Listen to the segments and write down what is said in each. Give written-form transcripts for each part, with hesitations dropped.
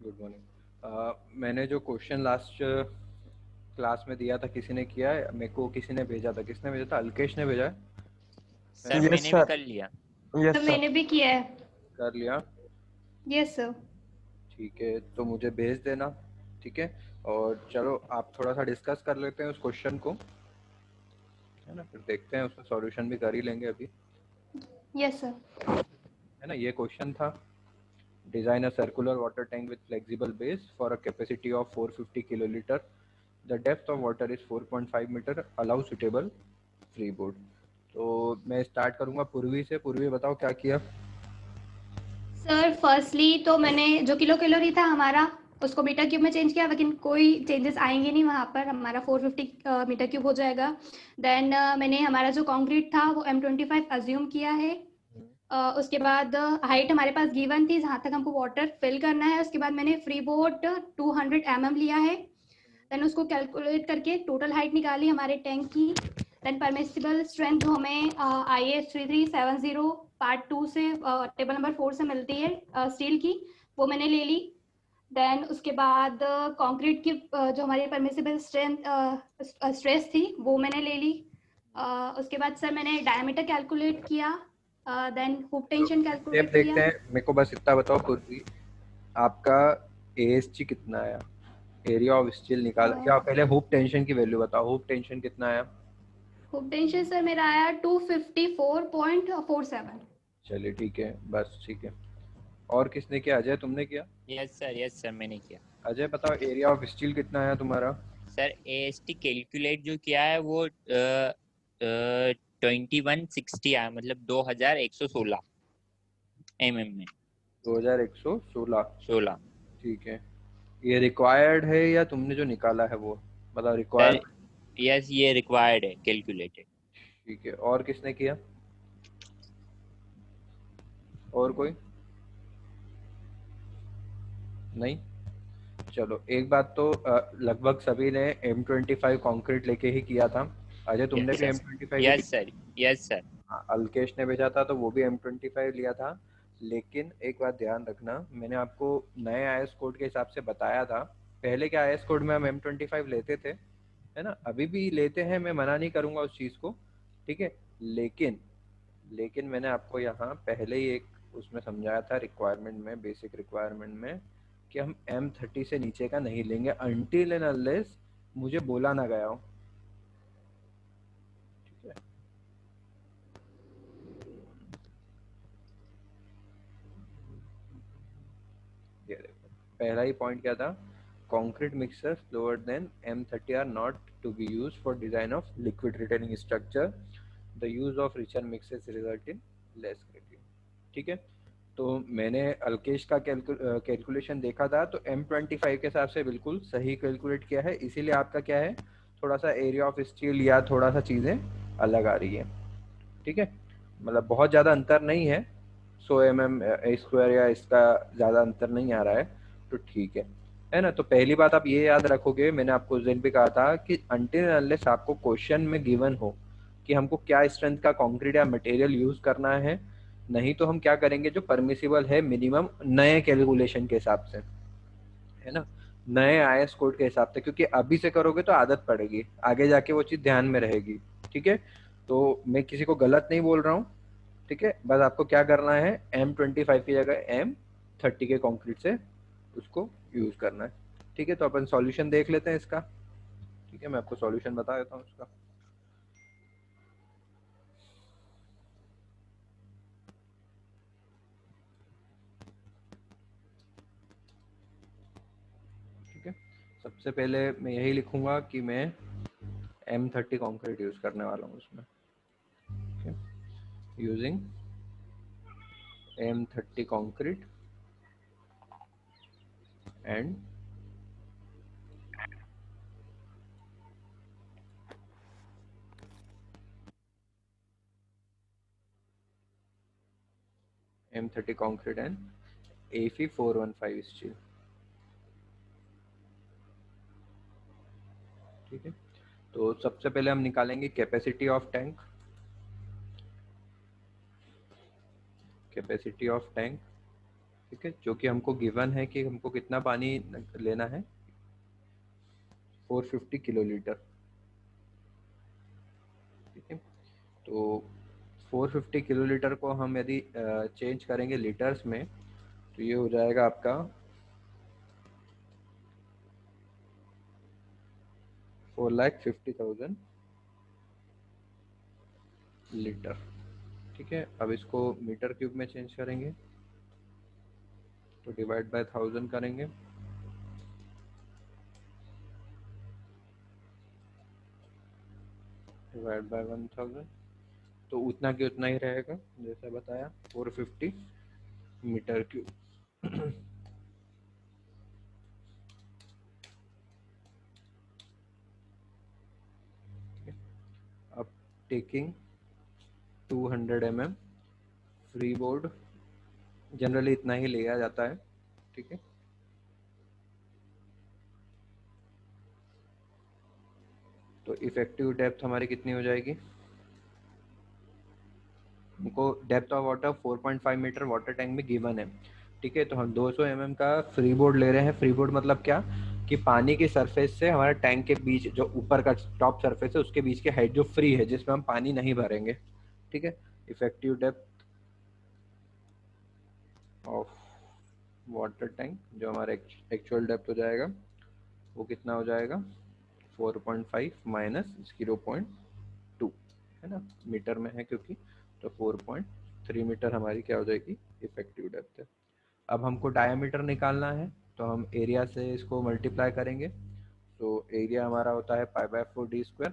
Good morning. मैंने जो question last class में दिया था, किसी ने किया है? मेरे को किसी ने भेजा था, किसने भेजा था? अल्केश ने भेजा है सर ना? यस मैंने भी सर। कर लिया। यस तो सर। मैंने भी किया है। कर लिया? Yes sir. ठीक है, तो मुझे भेज देना। ठीक है, और चलो आप थोड़ा सा डिस्कस कर लेते हैं उस क्वेश्चन को, है ना? फिर देखते हैं, उसका सॉल्यूशन भी कर ही लेंगे अभी, यस सर। है ना? ये क्वेश्चन था, design a circular water tank with flexible base for a capacity of 450 kilolitre, the depth of water is 4.5 metre, allow suitable free board. तो मैं स्टार्ट करूंगा पूर्वी से। पूर्वी बताओ क्या किया? सर फर्स्टली तो मैंने जो किलो कैलोरी था हमारा, उसको मीटर क्यूब में चेंज किया, लेकिन कोई चेंजेस आएंगे नहीं वहाँ पर, हमारा 450 मीटर क्यूब हो जाएगा। देन मैंने हमारा जो कंक्रीट था वो M25 अज्यूम किया है। उसके बाद हाइट हमारे पास गिवन थी जहाँ तक हमको वाटर फिल करना है। उसके बाद मैंने फ्री बोर्ड 200 mm लिया है। देन उसको कैलकुलेट करके टोटल हाइट निकाली हमारे टैंक की। देन परमिसिबल स्ट्रेंथ जो हमें IS 3370 पार्ट 2 से टेबल नंबर 4 से मिलती है स्टील की, वो मैंने ले ली। देन उसके बाद कंक्रीट की जो हमारी परमिसिबल स्ट्रेस थी वो मैंने ले ली। उसके बाद सर मैंने डायमीटर कैलकुलेट किया। Then hoop tension step calculate देखते किया। हैं। मेरे को बस इतना बताओ पूर्वी, आपका ASG कितना आया? एरिया ऑफ स्टील निकाल क्या? पहले हुक टेंशन की वैल्यू बताओ, हुक टेंशन कितना आया? हुक टेंशन सर मेरा आया 254.47। चलिए ठीक है, बस ठीक है। और किसने किया? अजय तुमने किया? यस सर मैंने किया। अजय बताओ, एरिया ऑफ स्टील कितना आया तुम्हारा? सर AST कैलकुलेट जो किया है वो 2160 आया, मतलब 2116 mm में। 2116। 16। ठीक है, ये रिक्वायर्ड है या तुमने जो निकाला है वो? मतलब सर रिक्वायर्ड। यस, ये रिक्वायर्ड है कैलकुलेटेड। ठीक है, और किसने किया? और कोई नहीं? चलो एक बात तो लगभग सभी ने M25 कंक्रीट लेके ही किया था। अजय तुमने यस भी सर। M25 ही यस लिया? सर। Yes sir. हाँ, अल्केश ने भेजा था तो वो भी M25 लिया था। लेकिन एक बात ध्यान रखना, मैंने आपको नए IS कोड के हिसाब से बताया था। पहले के IS कोड में हम M25 लेते थे, है ना? अभी भी लेते हैं, मैं मना नहीं करूंगा उस चीज़ को, ठीक है। लेकिन लेकिन मैंने आपको यहाँ पहले ही एक उसमें समझाया था रिक्वायरमेंट में, बेसिक रिक्वायरमेंट में, कि हम M30 से नीचे का नहीं लेंगे अनटिल एंड अनलेस मुझे बोला ना गया हो, ठीक है। ये देखो, पहला ही पॉइंट क्या था? concrete mixtures lower than M30 are not to be used for design of liquid retaining structure. The use of richer mixes result in less cracking. ठीक है, तो मैंने अल्केश का कैलकुलेशन देखा था, तो M25 के हिसाब से बिल्कुल सही कैलकुलेट किया है। इसीलिए आपका क्या है, थोड़ा सा एरिया ऑफ स्टील या थोड़ा सा चीज़ें अलग आ रही है, ठीक है। मतलब बहुत ज़्यादा अंतर नहीं है, 100 mm² या इसका ज़्यादा अंतर नहीं आ रहा है, तो ठीक है ना? तो पहली बात आप ये याद रखोगे, मैंने आपको उस दिन भी कहा था कि अनटिल अनलेस आपको क्वेश्चन में गिवन हो कि हमको क्या स्ट्रेंथ का कंक्रीट या मटेरियल यूज़ करना है, नहीं तो हम क्या करेंगे, जो परमिसिबल है मिनिमम नए कैलकुलेशन के हिसाब से, है ना, नए IS कोड के हिसाब से, क्योंकि अभी से करोगे तो आदत पड़ेगी, आगे जाके वो चीज़ ध्यान में रहेगी, ठीक है। तो मैं किसी को गलत नहीं बोल रहा हूँ, ठीक है। बस आपको क्या करना है, M25 की जगह M30 के कंक्रीट से उसको यूज करना है, ठीक है। तो अपन सॉल्यूशन देख लेते हैं इसका, ठीक है। मैं आपको सॉल्यूशन बता देता हूँ इसका। ठीक है, सबसे पहले मैं यही लिखूंगा कि मैं M30 कंक्रीट यूज करने वाला हूँ उसमें, using M30 concrete and M30 concrete and Fe415 steel, ठीक है। तो सबसे पहले हम निकालेंगे capacity of tank. Capacity of tank ठीक है, जो कि हमको गिवन है कि हमको कितना पानी लेना है, 450 किलोलीटर। ठीक है, तो 450 किलोलीटर को हम यदि चेंज करेंगे लीटर्स में, तो ये हो जाएगा आपका 4,50,000 लीटर। ठीक है, अब इसको मीटर क्यूब में चेंज करेंगे तो डिवाइड बाय 1000 करेंगे, डिवाइड बाय 1000, तो उतना की उतना ही रहेगा जैसा बताया, 450 मीटर क्यूब। अब taking 200 mm free board, generally इतना ही लिया जाता है। ठीक है, तो इफेक्टिव डेप्थ हमारी कितनी हो जाएगी, हमको depth of water 4.5 metre water tank में गिवन है। ठीक है, तो हम 200 mm का फ्री बोर्ड ले रहे हैं। फ्री बोर्ड मतलब क्या, कि पानी के सरफेस से हमारे टैंक के बीच जो ऊपर का टॉप सरफेस है उसके बीच की हाइट जो फ्री है, जिसमें हम पानी नहीं भरेंगे। ठीक है, effective depth of water tank जो हमारा एक्चुअल डेप्थ हो जाएगा वो कितना हो जाएगा, 4.5 माइनस 0.2, है ना, मीटर में है क्योंकि, तो 4.3 मीटर हमारी क्या हो जाएगी, इफेक्टिव डेप्थ है। अब हमको डायमीटर निकालना है, तो हम एरिया से इसको मल्टीप्लाई करेंगे, तो एरिया हमारा होता है π/4d²।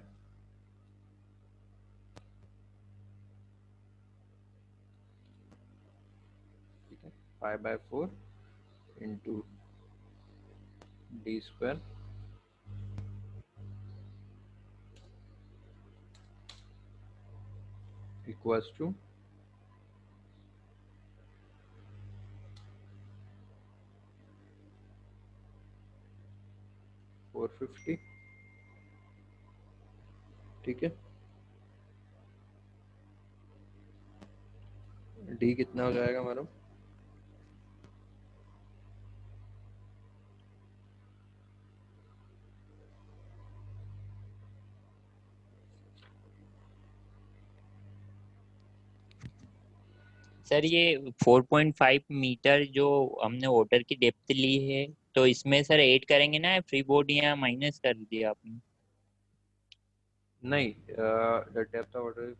ठीक है, π/4 इंटू d² इक्वल्स टू 450। ठीक है, डी कितना हो जाएगा हमारा, सर ये 4.5 मीटर जो हमने वाटर की डेप्थ ली है, तो इसमें सर ऐड करेंगे ना फ्री बोर्ड, या माइनस कर दिया आपने? नहीं, the depth of water is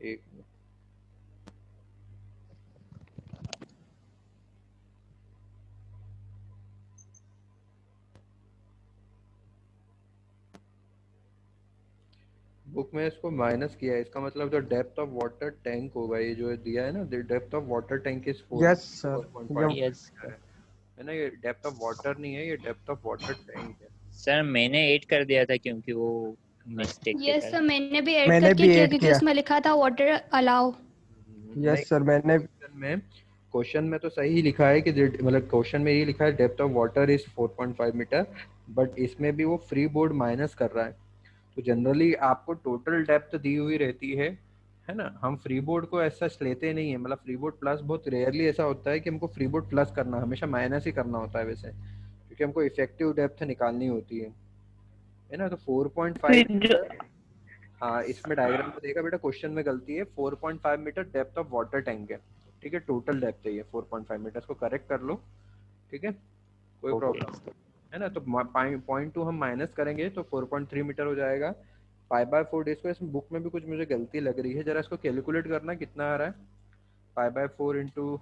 एक बुक में इसको माइनस किया है, इसका मतलब जो डेप्थ ऑफ वाटर टैंक होगा, ये जो दिया है ना, depth of water tank is yes sir, 4.5 जब यस है ना, ये डेप्थ ऑफ वाटर नहीं है, ये डेप्थ ऑफ वाटर टैंक है। सर, मैंने ऐड कर दिया था क्योंकि वो नहीं, मिस्टेक के यस सर, कारण। मैंने भी ऐड मैंने करके भी किया ऐड क्योंकि किया। उसमें लिखा था वाटर अलाउ। नहीं, यस सर, मैंने क्वेश्चन में तो सही लिखा है कि मतलब क्वेश्चन में ये लिखा है depth of water is 4.5 metre, but इसमें भी वो फ्री बोर्ड माइनस कर रहा है। तो जनरली आपको टोटल डेप्थ दी हुई रहती है ना, हम फ्री बोर्ड को ऐसा लेते नहीं है, मतलब फ्री बोर्ड प्लस बहुत रेयरली ऐसा होता है कि हमको फ्री बोर्ड प्लस करना, हमेशा माइनस ही करना होता है वैसे, क्योंकि हमको इफेक्टिव डेप्थ निकालनी होती है ना। तो 4.5 मीटर, हाँ इसमें डायग्राम में देखा बेटा, क्वेश्चन में गलती है, 4.5 metre depth of water tank है। ठीक है, टोटल डेप्थ है ये 4.5 मीटर, इसको करेक्ट कर लो। ठीक है, कोई प्रॉब्लम है ना, तो 0.2 हम माइनस करेंगे तो 4.3 मीटर हो जाएगा। 5/4 इसको, इसमें बुक में भी कुछ मुझे गलती लग रही है, जरा इसको कैलकुलेट करना कितना आ रहा है। 5/4 इंटू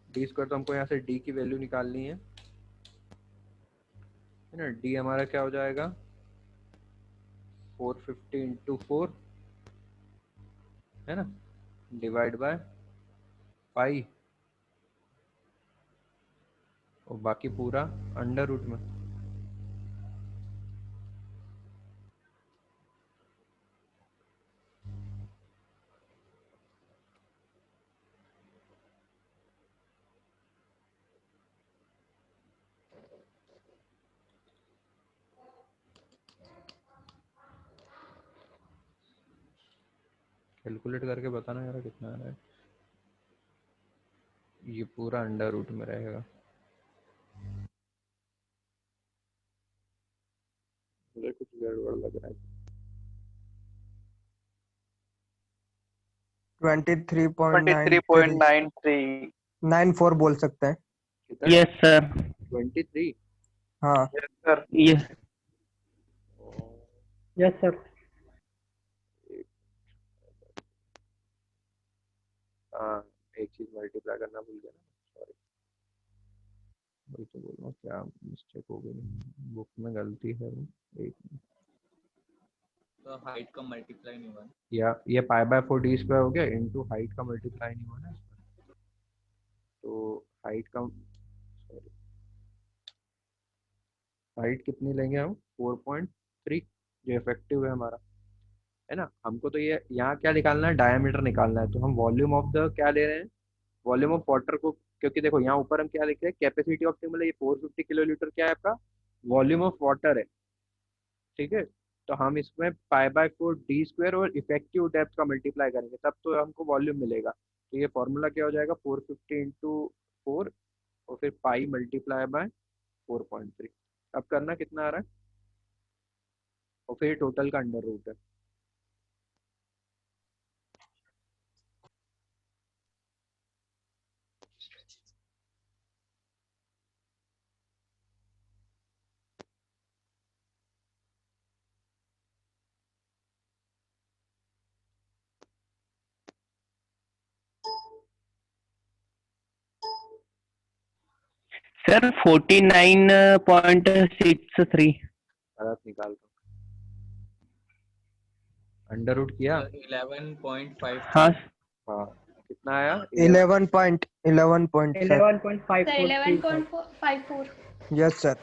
d², तो हमको यहाँ से d की वैल्यू निकालनी है ना। d हमारा क्या हो जाएगा, 450 इंटू 4, है ना, डिवाइड बाय 5, और बाकी पूरा अंडर रूट में। कैलकुलेट करके बताना यार कितना आ रहा है। ये पूरा अंडर रूट में रहेगा। मुझे कुछ गड़बड़ लग रहा है। 23.93 94 बोल सकते हैं। कितना? Yes sir. 23। हाँ सर यस यस सर। हाँ, एक चीज मल्टीप्लाई करना भूल गया ना, सॉरी। वही तो बोल रहा हूँ, क्या मिस्टेक हो गई, बुक में गलती है वो। एक तो हाइट का मल्टीप्लाई नहीं हुआ। या ये पाई बाय 4 डी स्क्वायर हो गया इनटू हाइट का मल्टीप्लाई नहीं हुआ ना इसमें। तो हाइट का, सॉरी, हाइट कितनी लेंगे हम? 4.3, जो इफेक्टिव है हमारा, है ना। हमको तो ये यहाँ क्या निकालना है, डायमीटर निकालना है। तो हम वॉल्यूम ऑफ द क्या ले रहे हैं, वॉल्यूम ऑफ वाटर को, क्योंकि देखो यहाँ ऊपर हम क्या लिख रहे हैं, कैपेसिटी ऑफ मतलब ये 450 किलोलीटर क्या है आपका, वॉल्यूम ऑफ वाटर है, ठीक है। तो हम इसमें पाई बाय 4 डी स्क्वायर और इफेक्टिव डेप्थ का मल्टीप्लाई करेंगे, तब तो हमको वॉल्यूम मिलेगा। तो ये फॉर्मूला क्या हो जाएगा, 450 इंटू 4 और फिर पाई मल्टीप्लाई बाय 4.3। अब करना कितना आ रहा है, और फिर टोटल का अंडर रूट है। सर 49.63। गलत निकाल दो, अंडर रूट किया। 11.5। हाँ हाँ, कितना आया? 11.7 सर 11.54। Yes sir.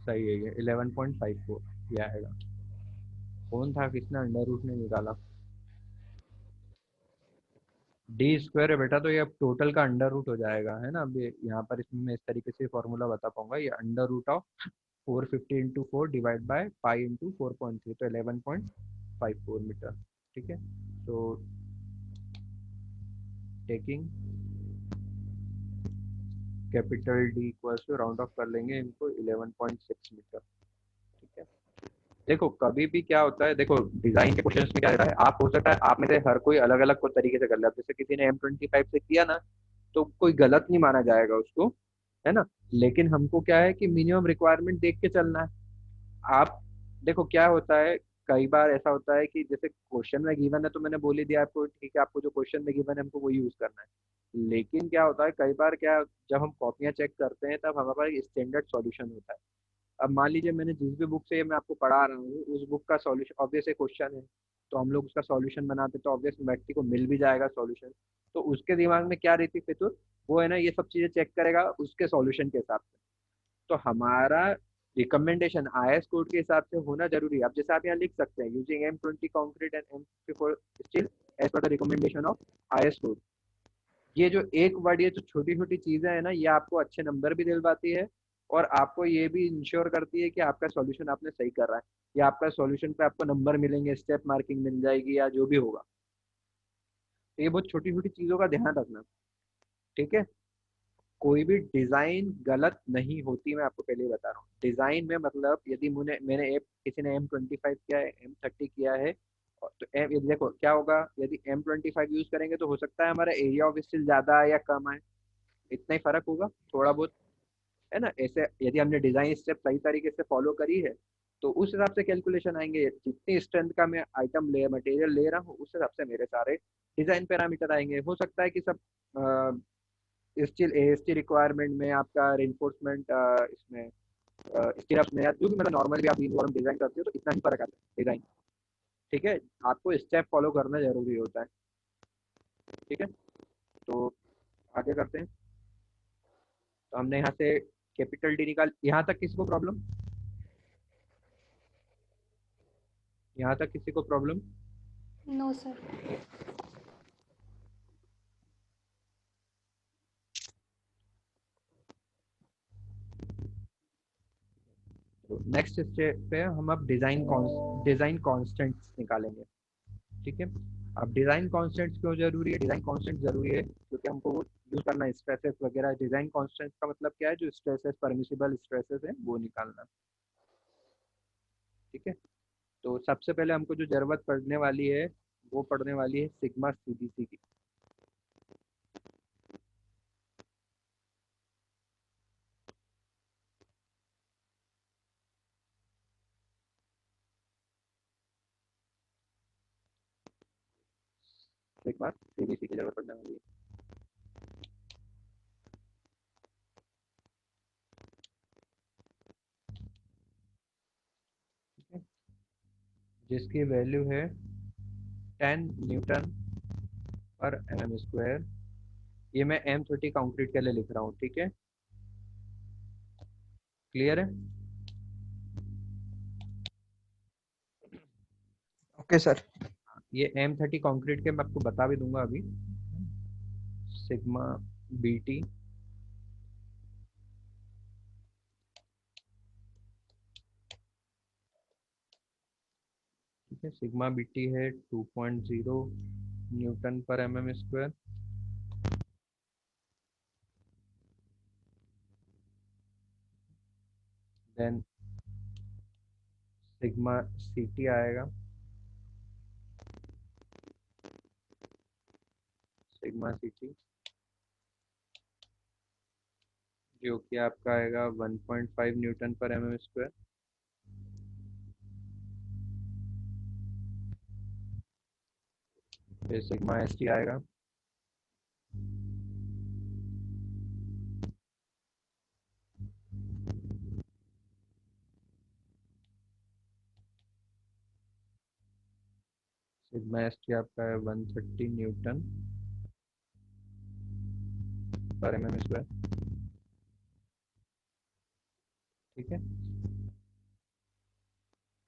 सही है, ये 11.54 ये आएगा। कौन था किसने अंडर रूट नहीं निकाला? डी स्क्वायर है बेटा, तो ये अब टोटल का अंडर रूट हो जाएगा, है ना। अब यहाँ पर इसमें मैं इस तरीके से फॉर्मूला बता पाऊंगा, ये under root of 450 into 4 divide by pi into 4.3, तो 11.54 मीटर, ठीक है। तो taking capital D equal to, round off कर लेंगे इनको, 11.6 मीटर, ठीक है। देखो कभी भी क्या होता है, देखो डिजाइन के क्वेश्चंस में क्या रहता है, आप हो सकता है आप में से हर कोई अलग अलग को तरीके से कर ले। अब जैसे किसी ने M25 से किया ना, तो कोई गलत नहीं माना जाएगा उसको, है ना। लेकिन हमको क्या है कि मिनिमम रिक्वायरमेंट देख के चलना है। आप देखो क्या होता है, कई बार ऐसा होता है कि जैसे क्वेश्चन में गिवन है तो मैंने बोल ही दिया आपको, ठीक है, आपको जो क्वेश्चन में गिवन है हमको वो यूज करना है। लेकिन क्या होता है कई बार, क्या जब हम कॉपियां चेक करते हैं तब हमारे पास स्टैंडर्ड सॉल्यूशन होता है। अब मान लीजिए मैंने जिस भी बुक से मैं आपको पढ़ा रहा हूँ उस बुक का सॉल्यूशन ऑब्वियस क्वेश्चन है, तो हम लोग उसका सॉल्यूशन बनाते तो ऑब्वियस व्यक्ति को मिल भी जाएगा सॉल्यूशन। तो उसके दिमाग में क्या रहती फितूर, वो है ना ये सब चीजें चेक करेगा उसके सॉल्यूशन के हिसाब से। तो हमारा रिकमेंडेशन IS कोड के हिसाब से होना जरूरी है। अब जैसे आप यहाँ लिख सकते हैं, using M20 concrete and M54 steel as per the recommendation of IS code. ये जो एक वर्ड, ये जो छोटी छोटी चीजें हैं ना, ये आपको अच्छे नंबर भी दिलवाती है और आपको ये भी इंश्योर करती है कि आपका सॉल्यूशन आपने सही कर रहा है, या आपका सॉल्यूशन पे आपको नंबर मिलेंगे, स्टेप मार्किंग मिल जाएगी या जो भी होगा। तो ये बहुत छोटी छोटी चीजों का ध्यान रखना, ठीक है। कोई भी डिजाइन गलत नहीं होती, मैं आपको पहले ही बता रहा हूँ। डिजाइन में मतलब यदि किसी ने M25 किया है, M30 किया है, तो यदि देखो क्या होगा, यदि M25 यूज करेंगे तो हो सकता है हमारा एरिया ऑफ स्टील ज्यादा है या कम है, इतना ही फर्क होगा थोड़ा बहुत, है ना। ऐसे यदि हमने डिजाइन स्टेप सही तरीके से फॉलो करी है तो उस हिसाब से कैलकुलेशन आएंगे। जितनी स्ट्रेंथ का मैं आइटम मटेरियल ले रहा हूँ उस हिसाब से मेरे सारे डिजाइन पैरामीटर आएंगे। हो सकता है कि सब स्टील AST रिक्वायरमेंट में आपका रेनफोर्समेंट इसमें स्टीरअप्स में, या जो भी मतलब नॉर्मल भी आप डिजाइन करते हो तो इतना ही फर्क आता है डिजाइन, ठीक है। आपको स्टेप फॉलो करना जरूरी होता है, ठीक है। तो आगे करते हैं। तो हमने यहाँ से कैपिटल डी निकाल, यहाँ तक किसी को प्रॉब्लम, यहाँ तक किसी को प्रॉब्लम? No sir. तो नेक्स्ट स्टेप पे हम अब डिजाइन कांस्टेंट्स निकालेंगे, ठीक है। अब डिजाइन कांस्टेंट्स क्यों जरूरी है? डिजाइन कांस्टेंट जरूरी है क्योंकि हमको यूज करना है स्ट्रेसेस वगैरह। डिजाइन कांस्टेंट का मतलब क्या है? जो स्ट्रेसेस, परमिसिबल स्ट्रेसेस है वो निकालना। ठीक है, तो सबसे पहले हमको जो जरूरत पड़ने वाली है वो पड़ने वाली है सिग्मा सीबीसी की। सिग्मा सीबीसी की जरूरत पड़ने वाली है। ठीक है, जिसकी वैल्यू है 10 न्यूटन पर एम स्क्वायर। ये मैं M30 कंक्रीट के लिए लिख रहा हूँ। ठीक है, क्लियर है? Okay sir. ये M30 कंक्रीट के मैं आपको बता भी दूंगा अभी। सिग्मा BT, ठीक है, सिग्मा BT है 2.0 newton per m square. Then sigma CT आएगा, सिग्मा CT जो कि आपका आएगा 1.5 न्यूटन पर एम स्क्वायर। फिर सिग्मा ST आएगा, सिग्मा ST आपका है 130 न्यूटन पर एम स्क्वायर। ठीक है,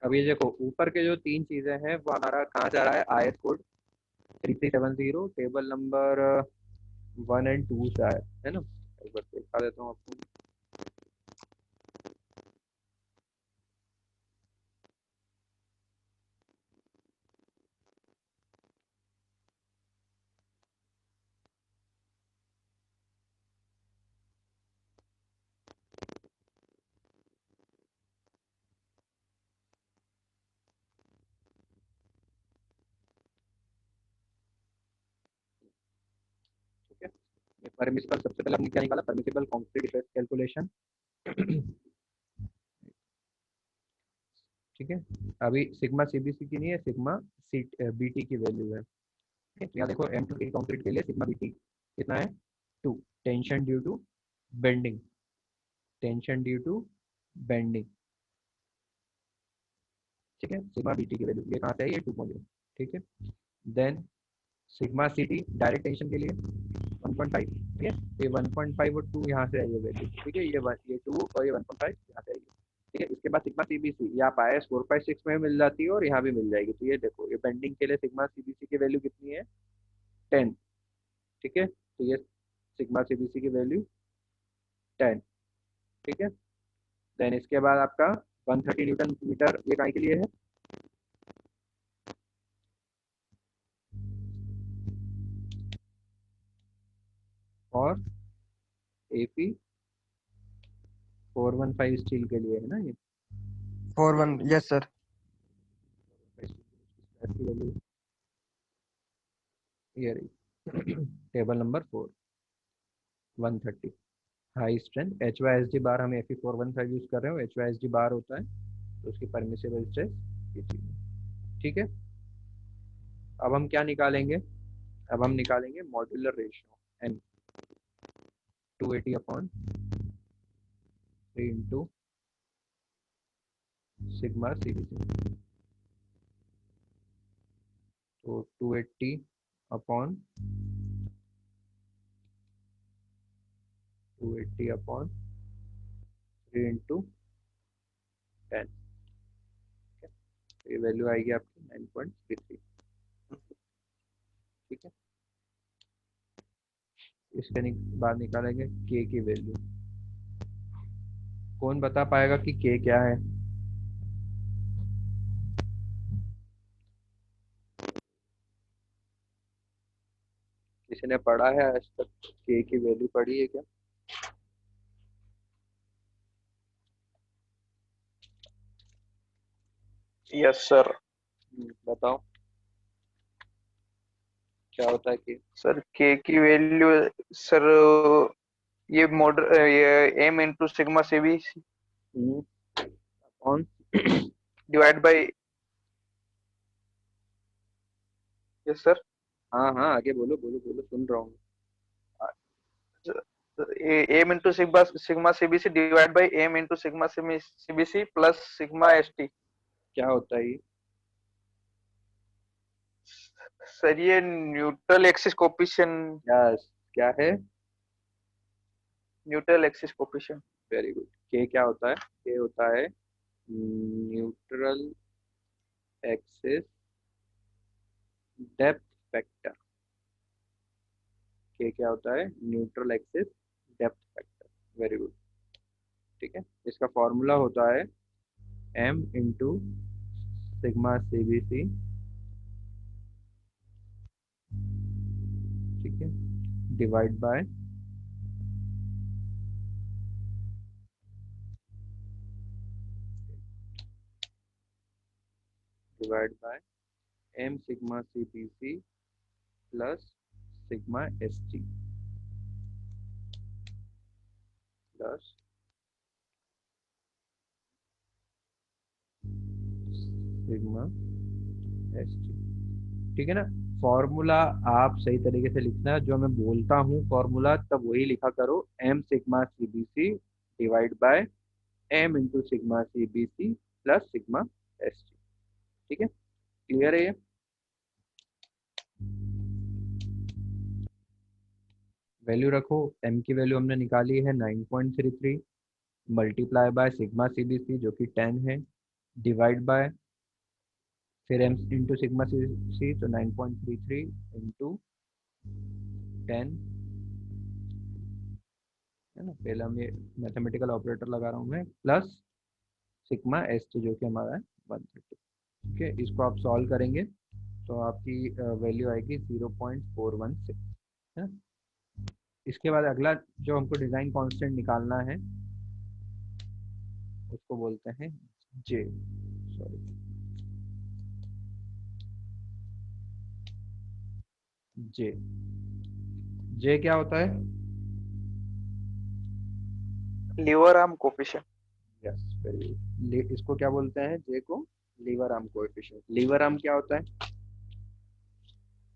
अब ये देखो ऊपर के जो तीन चीजें हैं वो हमारा कहाँ जा रहा है? IS कोड 3370 टेबल नंबर 1 और 2 से आया है ना। एक बार दिखा देता हूँ आपको। ठीक है, ये परमिसिबल, सबसे पहले हमने क्या निकाला? Permissible concrete stress calculation. ठीक है, अभी सिग्मा सीबीसी की नहीं है, सिग्मा BT की वैल्यू है। ठीक है, तो यहाँ देखो M30 कंक्रीट के लिए सिग्मा BT कितना है? 2। Tension due to bending, tension due to bending. ठीक है, सिग्मा BT की वैल्यू ये कहाँ से है? ये 2.0। ठीक है, then sigma CT direct tension के लिए 1.5। ठीक है, ये 1.5 और 2 यहाँ से आई है वैल्यू। ठीक है, ये 2 और ये 1.5 यहाँ से आई है। ठीक है, इसके बाद सिग्मा CBC ये आप IS 456 में मिल जाती है और यहाँ भी मिल जाएगी। तो ये देखो, ये बेंडिंग के लिए सिग्मा CBC की वैल्यू कितनी है? 10। ठीक है, तो ये सिग्मा CBC की वैल्यू 10। ठीक है, देन इसके बाद आपका 130 न्यूटन मीटर ये काय के लिए है? और AP 415 स्टील के लिए है ना ये। 41, यस सर। ऐसी वैल्यू ये रही table number 4 130 high strength HYSD बार। हम Fe415 यूज कर रहे हो, HYSD बार होता है तो उसकी परमिसिबल स्ट्रेस ये चीज है। ठीक है, अब हम क्या निकालेंगे? अब हम निकालेंगे modular ratio M 280 upon 3 into sigma CBC। तो 280 अपॉन 3 इंटू 10। ये वैल्यू आएगी आपकी 9.33। ठीक है, इसके बाद निकालेंगे K की वैल्यू। कौन बता पाएगा कि K क्या है? किसी ने पढ़ा है आज तक? के की वैल्यू पढ़ी है क्या? Yes sir. बताओ क्या होता है के? सर के की वैल्यू सर ये मॉडल ये एम इंटू सिग्मा से भी कौन? Divide by. Yes sir. हाँ हाँ, आगे बोलो बोलो बोलो, सुन रहा हूँ। M into sigma sigma CBC divide by m into sigma CBC plus sigma ST. क्या होता है ये? सर ये न्यूट्रल एक्सिस कोफिशिएंट। यस, क्या है? Neutral axis coefficient. Very good. के क्या होता है? के होता है न्यूट्रल एक्सिस डेप्थ फैक्टर। के क्या होता है? Neutral axis depth factor. Very good. ठीक है, इसका फॉर्मूला होता है m इंटू सिग्मा सीबीसी, ठीक है, divide by m sigma CBC plus sigma ST plus sigma ST. ठीक है ना? फॉर्मूला आप सही तरीके से लिखना, जो मैं बोलता हूँ फॉर्मूला तब वही लिखा करो। m sigma CBC divide bye m into sigma CBC plus sigma ST. ठीक है, क्लियर है ये? वैल्यू रखो। m की वैल्यू हमने निकाली है 9.33, मल्टीप्लाई बाय सिग्मा सीबीसी जो कि 10 है, डिवाइड बाय फिर m इंटू सिग्मा सीबीसी, तो 9.33 इंटू 10 है ना। पहले हम ये मैथमेटिकल ऑपरेटर लगा रहा हूँ मैं, प्लस सिग्मा एस टी जो कि हमारा है 130। ठीक है, इसको आप सॉल्व करेंगे तो आपकी वैल्यू आएगी 0.416 है। इसके बाद अगला जो हमको डिज़ाइन कांस्टेंट निकालना है उसको बोलते हैं जे। सॉरी, जे। जे क्या होता है? Lever arm coefficient. Yes, very good. इसको क्या बोलते हैं? जे को lever arm coefficient. Lever arm क्या होता है?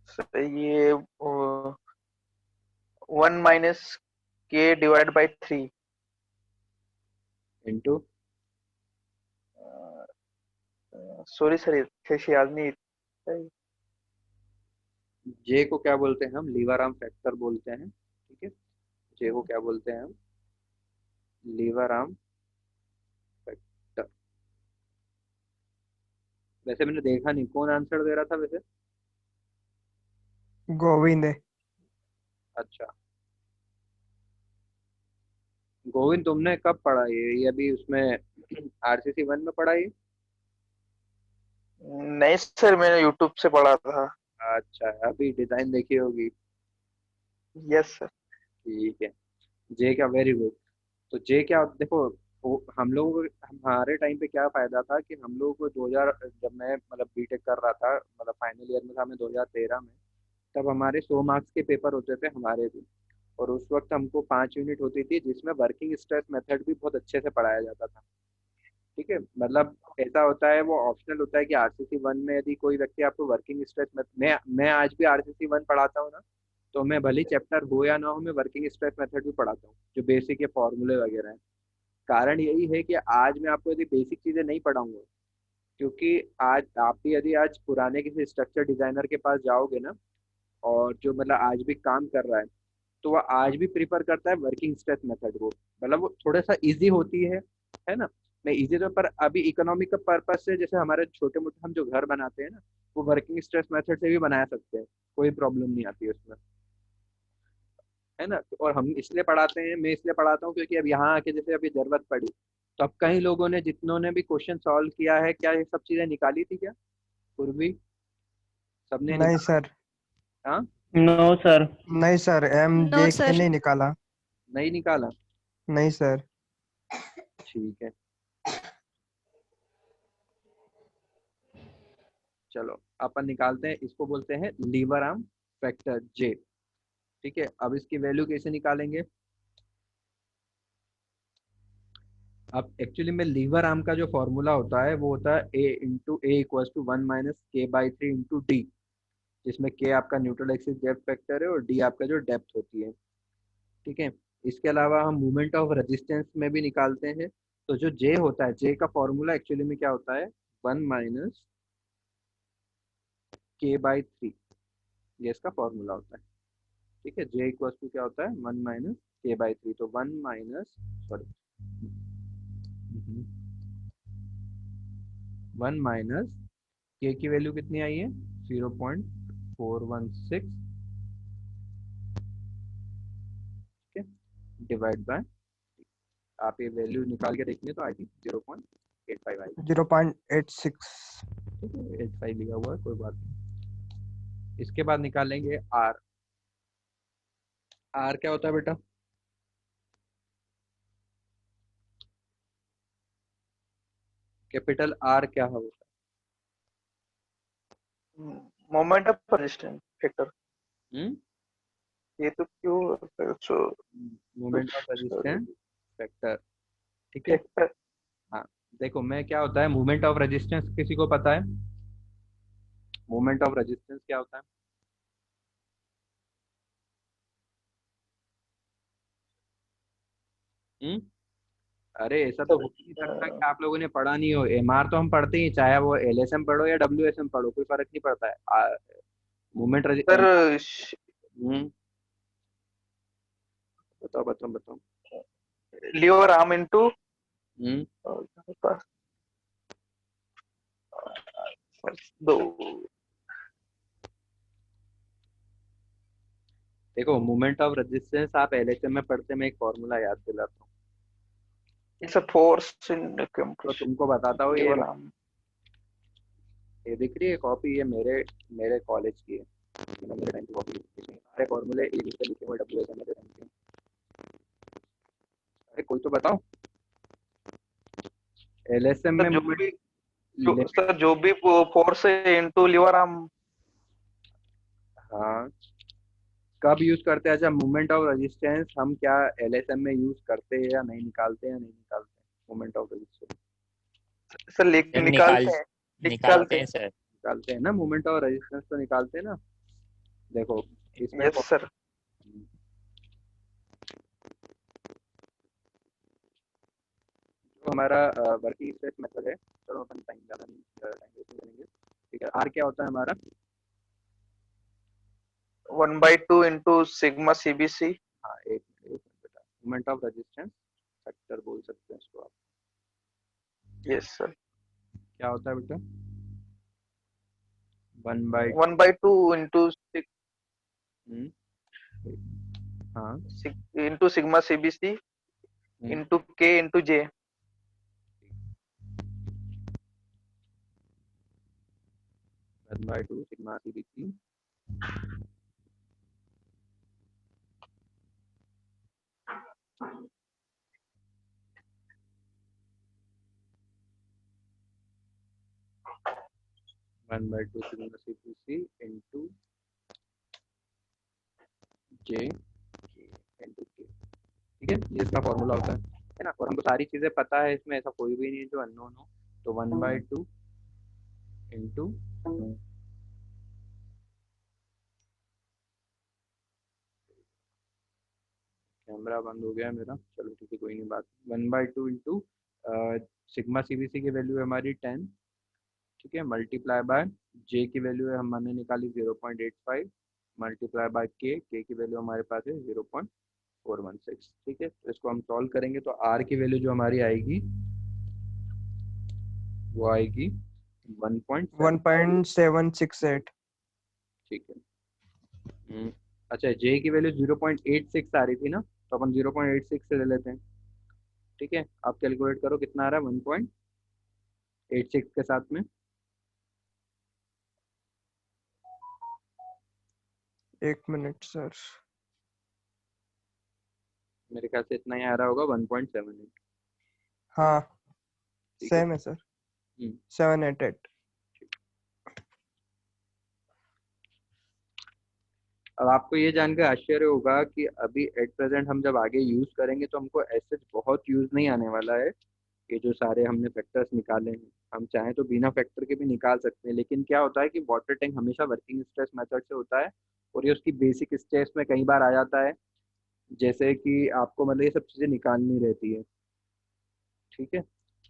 सर ये 1 minus k divide by 3 into, sorry sir ये याद नहीं। जे को क्या बोलते हैं हम? लीवर आर्म फैक्टर बोलते हैं। ठीक है, जे को क्या बोलते हैं हम? Lever arm factor. वैसे मैंने देखा नहीं कौन आंसर दे रहा था वैसे। गोविंद है। अच्छा, गोविंद तुमने कब पढ़ा ये अभी उसमें आरसीसी 1 में पढ़ा ये? नहीं सर मैंने यूट्यूब से पढ़ा था। अच्छा, अभी डिजाइन देखी होगी। Yes sir. ठीक है, जे क्या, वेरी गुड। तो जे क्या, देखो हम लोगों को, हमारे टाइम पे क्या फायदा था कि हम लोगों को 2000, जब मैं मतलब बीटेक कर रहा था, मतलब फाइनल ईयर में था मैं 2013 में, तब हमारे 100 मार्क्स के पेपर होते थे हमारे भी। और उस वक्त हमको 5 यूनिट होती थी जिसमें वर्किंग स्ट्रेस मेथड भी बहुत अच्छे से पढ़ाया जाता था। ठीक है, मतलब ऐसा होता है, वो ऑप्शनल होता है कि आरसीसी 1 में यदि कोई व्यक्ति आपको वर्किंग स्ट्रेस में, मैं आज भी आरसीसी 1 पढ़ाता हूँ ना, तो मैं भले चैप्टर हो या ना हो, मैं वर्किंग स्ट्रेस मेथड भी पढ़ाता हूँ, जो बेसिक ये फॉर्मूले वगैरह हैं। कारण यही है कि आज मैं आपको यदि बेसिक चीज़ें नहीं पढ़ाऊंगा, क्योंकि आज आप भी यदि आज पुराने किसी स्ट्रक्चर डिजाइनर के पास जाओगे ना, और जो मतलब आज भी काम कर रहा है, तो वह आज भी प्रीफर करता है वर्किंग स्ट्रेस मेथड को। मतलब वो थोड़ा सा इजी होती है ना। मैं इजी तो, पर अभी इकोनॉमिक का पर्पज से, जैसे हमारे छोटे मोटे हम जो घर बनाते हैं ना, वो वर्किंग स्ट्रेस मेथड से भी बना सकते हैं, कोई प्रॉब्लम नहीं आती है उसमें, है ना। और हम इसलिए पढ़ाते हैं, मैं इसलिए पढ़ाता हूँ क्योंकि अब यहाँ आके जैसे अभी जरूरत पड़ी, तो अब कई लोगों ने, जितनों ने भी क्वेश्चन सॉल्व किया है, क्या ये सब चीजें निकाली थी क्या? पूर्वी सबने नहीं निकाला? सर। हाँ, नो सर। नहीं सर, एम नो जे के सर। नहीं निकाला। नहीं निकाला? नहीं सर। ठीक है, चलो अपन निकालते हैं, इसको बोलते हैं लीवर आर्म फैक्टर जे। ठीक है, अब इसकी वैल्यू कैसे निकालेंगे? अब एक्चुअली में लीवर आर्म का जो फॉर्मूला होता है वो होता है a into a equal to 1 - k/3 into d, जिसमें के आपका न्यूट्रल एक्सिस डेप्थ फैक्टर है और डी आपका जो डेप्थ होती है। ठीक है, इसके अलावा हम मोमेंट ऑफ रेजिस्टेंस में भी निकालते हैं। तो जो जे होता है, जे का फॉर्मूला एक्चुअली में क्या होता है, 1 - k/3, ये इसका फॉर्मूला होता है। ठीक है, जे इक्वल टू क्या होता है, 1 - k/3, तो 1 माइनस, सॉरी, 1 - के की वैल्यू कितनी आई है, 0.416, ठीक है, डिवाइड बाय, आप ये वैल्यू निकाल के देखेंगे तो आई थिंक 0.85 आई। 0.86। ठीक है, 85 लिखा हुआ है, कोई बात नहीं। इसके बाद निकालेंगे आर। आर क्या होता है बेटा? कैपिटल आर क्या होता मोमेंट ऑफ रेजिस्टेंस फैक्टर। है? ये तो क्यों सो मोमेंट ऑफ रेजिस्टेंस फैक्टर। ठीक है, फैक्टर। हाँ, देखो मैं क्या होता है, मोमेंट ऑफ रेजिस्टेंस किसी को पता है? मोमेंट ऑफ रेजिस्टेंस क्या होता है? हम्म, अरे ऐसा तो हो ही नहीं सकता कि आप लोगों ने पढ़ा नहीं हो। एमआर तो हम पढ़ते ही, चाहे वो एलएसएम पढ़ो या डब्ल्यूएसएम पढ़ो, कोई फर्क नहीं पड़ता है। मोमेंट सर बताओ बताओ बताओ। लीवर आर्म इनटू हम्म, दो। देखो मोमेंट ऑफ रेजिस्टेंस आप एलएसएम में पढ़ते, मैं एक फॉर्मूला याद दिलाता हूँ। इट्स अ फोर्स इन तो कंप्रेशन तुमको बताता हूँ, लीवर आर्म। ये दिख रही है कॉपी, ये मेरे मेरे कॉलेज की है, मेरे टाइम की कॉपी। सारे फॉर्मूले ए लिखे हुए डब्ल्यूएसएम मेरे टाइम के। अरे कोई तो बताओ, एलएसएम में सर मोमेंट। जो भी फोर्स है इनटू लीवर आर्म। हाँ, कब यूज करते हैं? अच्छा, मोमेंट ऑफ रेजिस्टेंस हम क्या एलएसएम में यूज करते हैं या नहीं निकालते हैं, या नहीं निकालते हैं moment of resistance? Sir sir निकालते हैं। निकालते हैं सर। निकालते हैं ना, मोमेंट ऑफ रेजिस्टेंस तो निकालते हैं ना। देखो इसमें यस सर। जो हमारा वर्किंग स्ट्रेस मेथड है, चलो अपन टाइम ज़्यादा नहीं टाइम वेस्ट करेंगे। ठीक है, आर क्या होता है हमारा? 1/2 इंटू सिग्मा सीबीसी। हाँ, एक मिनट बेटा, मोमेंट ऑफ रेजिस्टेंस फैक्टर बोल सकते हैं इसको आप। Yes sir. क्या होता है बेटा? 1/2। 1/2 इंटू हाँ, into sigma CBC into k into j. 1/2 sigma CBC 1/2 sigma CBC into j into k. ठीक है, ये इसका फॉर्मूला होता है ना। और हमको सारी चीजें पता है, इसमें ऐसा कोई भी नहीं है जो अननोन हो। तो 1/2 इंटू, कैमरा बंद हो गया मेरा, चलो ठीक है कोई नहीं बात। 1/2 इंटू सिग्मा सीबीसी की वैल्यू है हमारी 10। ठीक है, मल्टीप्लाई बाय जे की वैल्यू है हमने निकाली 0.85, मल्टीप्लाई बाय के की वैल्यू हमारे पास है 0.416। ठीक है, तो इसको हम सॉल्व करेंगे तो आर की वैल्यू जो हमारी आएगी वो आएगी 1.7। 1.768। ठीक है, अच्छा, जे की वैल्यू 0.86 आ रही थी ना, तो अपन 0.86 से ले लेते हैं। ठीक है, आप कैलकुलेट करो कितना आ रहा है 1.86 के साथ में। एक मिनट सर। मेरे ख्याल से इतना ही आ रहा होगा 1.78। हाँ ठीक है। सेम है सर। हम्म, 788। अब आपको ये जानकर आश्चर्य होगा कि अभी एट प्रेजेंट हम जब आगे यूज करेंगे तो हमको ऐसे बहुत यूज नहीं आने वाला है। ये जो सारे हमने फैक्टर्स निकाले हैं, हम चाहें तो बिना फैक्टर के भी निकाल सकते हैं, लेकिन क्या होता है कि वाटर टैंक हमेशा वर्किंग स्ट्रेस मेथड से होता है और ये उसकी बेसिक स्टेप्स में कई बार आ जाता है। जैसे कि आपको मतलब ये सब चीज़ें निकालनी रहती है। ठीक है,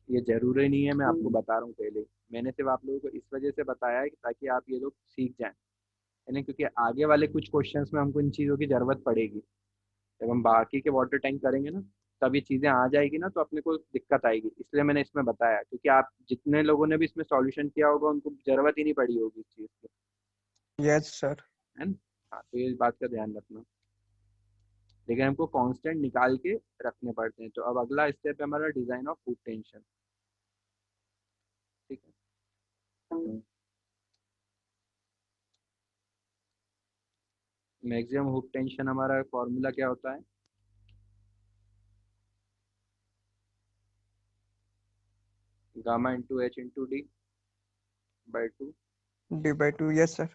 ये जरूरी नहीं है, मैं आपको बता रहा हूँ पहले ही। मैंने सिर्फ आप लोगों को इस वजह से बताया है कि ताकि आप ये लोग सीख जाएं, है ना, क्योंकि आगे वाले कुछ क्वेश्चंस में हमको इन चीज़ों की ज़रूरत पड़ेगी। जब हम बाकी के वाटर टैंक करेंगे ना, तब ये चीज़ें आ जाएगी ना, तो अपने को दिक्कत आएगी, इसलिए मैंने इसमें बताया, क्योंकि आप जितने लोगों ने भी इसमें सॉल्यूशन किया होगा उनको ज़रूरत ही नहीं पड़ी होगी इस चीज़ की, यस सर। है ना। हाँ, तो ये बात का ध्यान रखना। लेकिन हमको कांस्टेंट निकाल के रखने पड़ते हैं। तो अब अगला स्टेप है हमारा डिज़ाइन ऑफ हुक टेंशन। ठीक है, मैक्सिमम हुक टेंशन हमारा फॉर्मूला क्या होता है? Gamma into H into D by 2। D/2 yes sir.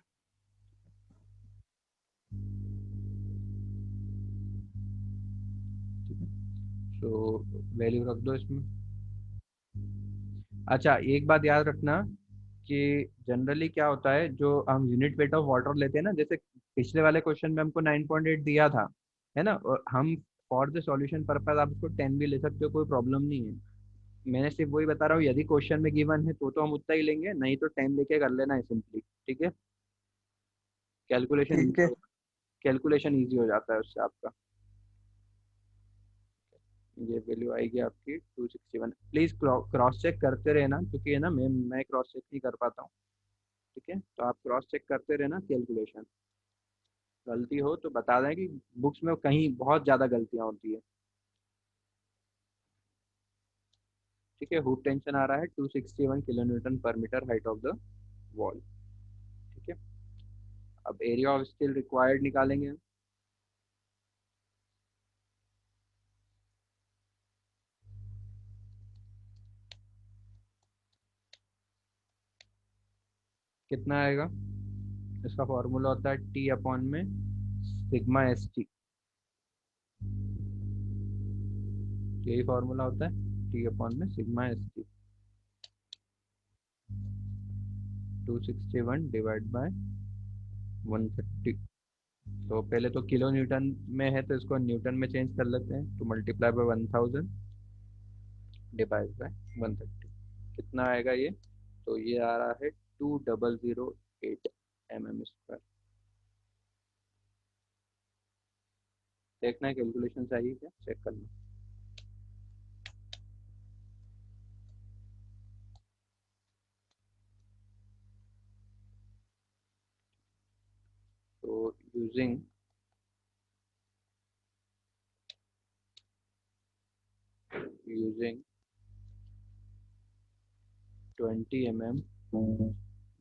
तो वैल्यू रख दो इसमें। अच्छा, एक बात याद रखना कि जनरली क्या होता है, जो हम यूनिट वेट ऑफ वाटर लेते हैं ना, जैसे पिछले वाले क्वेश्चन में हमको 9.8 दिया था, है ना, और हम फॉर द सॉल्यूशन पर्पज आप उसको 10 भी ले सकते हो, कोई प्रॉब्लम नहीं है। मैंने सिर्फ वही बता रहा हूँ, यदि क्वेश्चन में गिवन है तो हम उतना ही लेंगे, नहीं तो 10 लेके कर लेना है सिंपली। ठीक है, कैलकुलेशन ठीक है। कैलकुलेशन ईजी हो जाता है उससे आपका। ये वैल्यू आएगी आपकी 261। प्लीज क्रॉस चेक करते रहना, क्योंकि है ना, मैं क्रॉस चेक नहीं कर पाता हूँ। ठीक है, तो आप क्रॉस चेक करते रहना कैलकुलेशन। गलती हो तो बता दें कि बुक्स में कहीं बहुत ज़्यादा गलतियाँ होती है। ठीक है, हुक टेंशन आ रहा है 261 kilo newton per metre height of the wall. ठीक है, अब एरिया ऑफ स्टील रिक्वायर्ड निकालेंगे हम। कितना आएगा? इसका फॉर्मूला होता है टी अपॉन में सिग्मा एस टी। यही फॉर्मूला होता है, टी अपॉन में sigma S T. 261 divide by 130। तो पहले तो किलो न्यूटन में है, तो इसको न्यूटन में चेंज कर लेते हैं, तो मल्टीप्लाई बाय 1000 डिवाइड बाय 130। कितना आएगा ये? तो ये आ रहा है 2008 mm²। देखना है कैलकुलेशन सही है क्या, चेक करना। तो using using 20 mm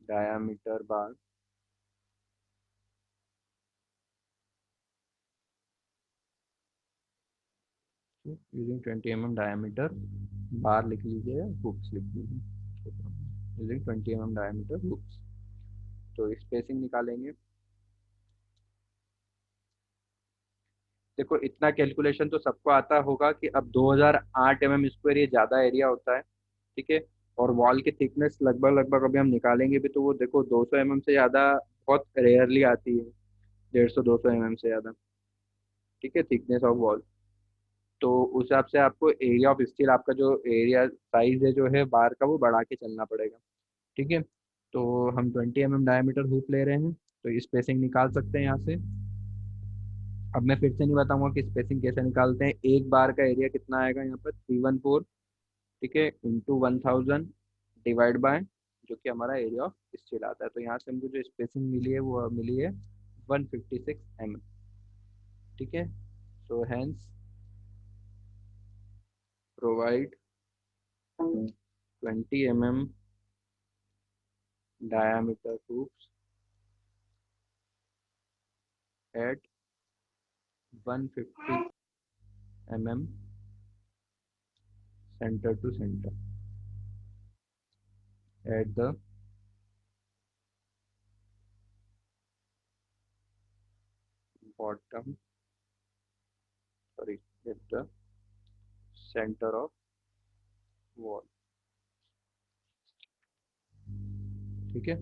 diameter bar, using 20 diameter बार लिख लीजिए, हुक्स लिख लीजिए, यूजिंग 20 diameter हुक्स। तो स्पेसिंग निकालेंगे। देखो, इतना कैलकुलेशन तो सबको आता होगा कि अब 2008 mm² ये ज़्यादा एरिया होता है। ठीक है, और वॉल की थिकनेस लगभग लगभग अभी हम निकालेंगे भी तो वो देखो 200 mm से ज़्यादा बहुत रेयरली आती है, 150-200 mm से ज़्यादा। ठीक है, थिकनेस ऑफ वॉल। तो उस हिसाब से आपको एरिया ऑफ स्टील, आपका जो एरिया साइज है जो है बार का, वो बढ़ा के चलना पड़ेगा। ठीक है, तो हम 20 डायमीटर हुक ले रहे हैं, तो स्पेसिंग निकाल सकते हैं यहाँ से। अब मैं फिर से नहीं बताऊंगा कि स्पेसिंग कैसे निकालते हैं। एक बार का एरिया कितना आएगा यहाँ पर? 314। ठीक है, इंटू 1000 डिवाइड बाय जो कि हमारा एरिया ऑफ स्टील आता है। तो यहाँ से हमको जो स्पेसिंग मिली है वो मिली है 156 mm। ठीक है, so hence provide 20 mm diameter hooks at 150 mm center to center at the bottom, sorry, at the center of wall. ठीक है,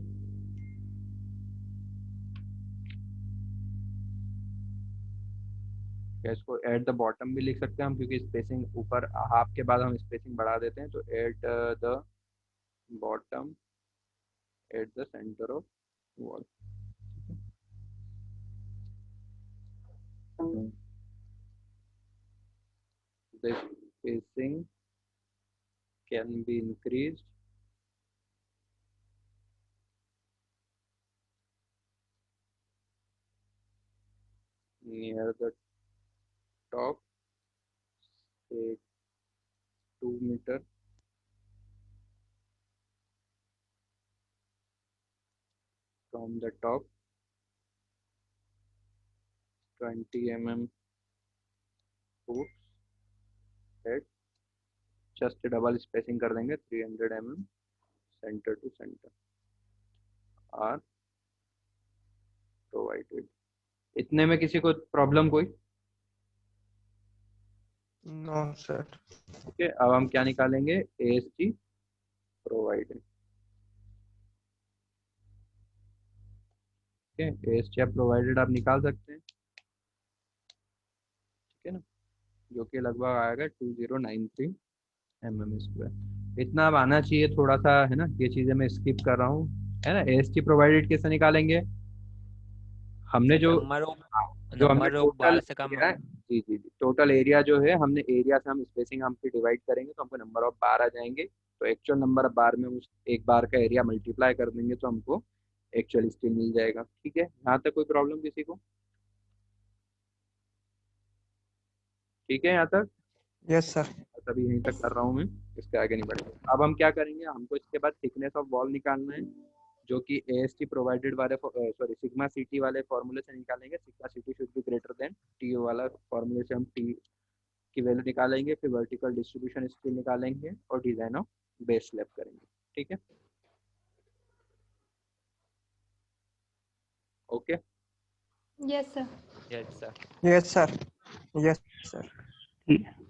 इसको एट द बॉटम भी लिख सकते हैं हम, क्योंकि स्पेसिंग ऊपर हाफ के बाद हम स्पेसिंग बढ़ा देते हैं, तो at the bottom at the centre of wall. The spacing can be increased near the top, say 2 meter from the top, 20 mm hooks at just double spacing कर देंगे 300 mm centre to centre are provided. इतने में किसी को problem कोई? No sir. ठीक है, अब हम क्या निकालेंगे? AST provided. ठीक है, AST प्रोवाइडेड आप निकाल सकते हैं. ठीक है ना, जो कि लगभग आएगा 2093 mm². इतना अब आना चाहिए थोड़ा सा, है ना. ये चीजें मैं स्किप कर रहा हूँ, है ना. AST प्रोवाइडेड कैसे निकालेंगे? हमने जो जो हमने नंबर ऑफ टोटल बार से कम. जी जी जी, टोटल एरिया जो है, हमने एरिया से हम स्पेसिंग हम डिवाइड करेंगे तो हमको नंबर ऑफ बार आ जाएंगे. तो एक्चुअल नंबर ऑफ बार में उस एक बार का एरिया मल्टीप्लाई कर देंगे तो हमको एक्चुअल स्केल मिल जाएगा. ठीक है, यहाँ तक कोई प्रॉब्लम किसी को? ठीक है यहाँ तक? Yes sir. अभी यहीं तक कर रहा हूँ मैं, इसके आगे नहीं बढ़ेंगे. अब हम क्या करेंगे, हमको इसके बाद थिकनेस ऑफ वॉल निकालना है, जो कि AST प्रोवाइडेड वाले सॉरी सिग्मा CT वाले फॉर्मूले से निकालेंगे. Sigma CT should be greater than TO वाला फॉर्मूले से हम T की वैल्यू निकालेंगे, फिर वर्टिकल डिस्ट्रीब्यूशन स्केल निकालेंगे और डिजाइन ऑफ बेस स्लैब करेंगे. ठीक है, okay. Yes sir. Yes sir. Yes sir. Yes sir. ठीक है.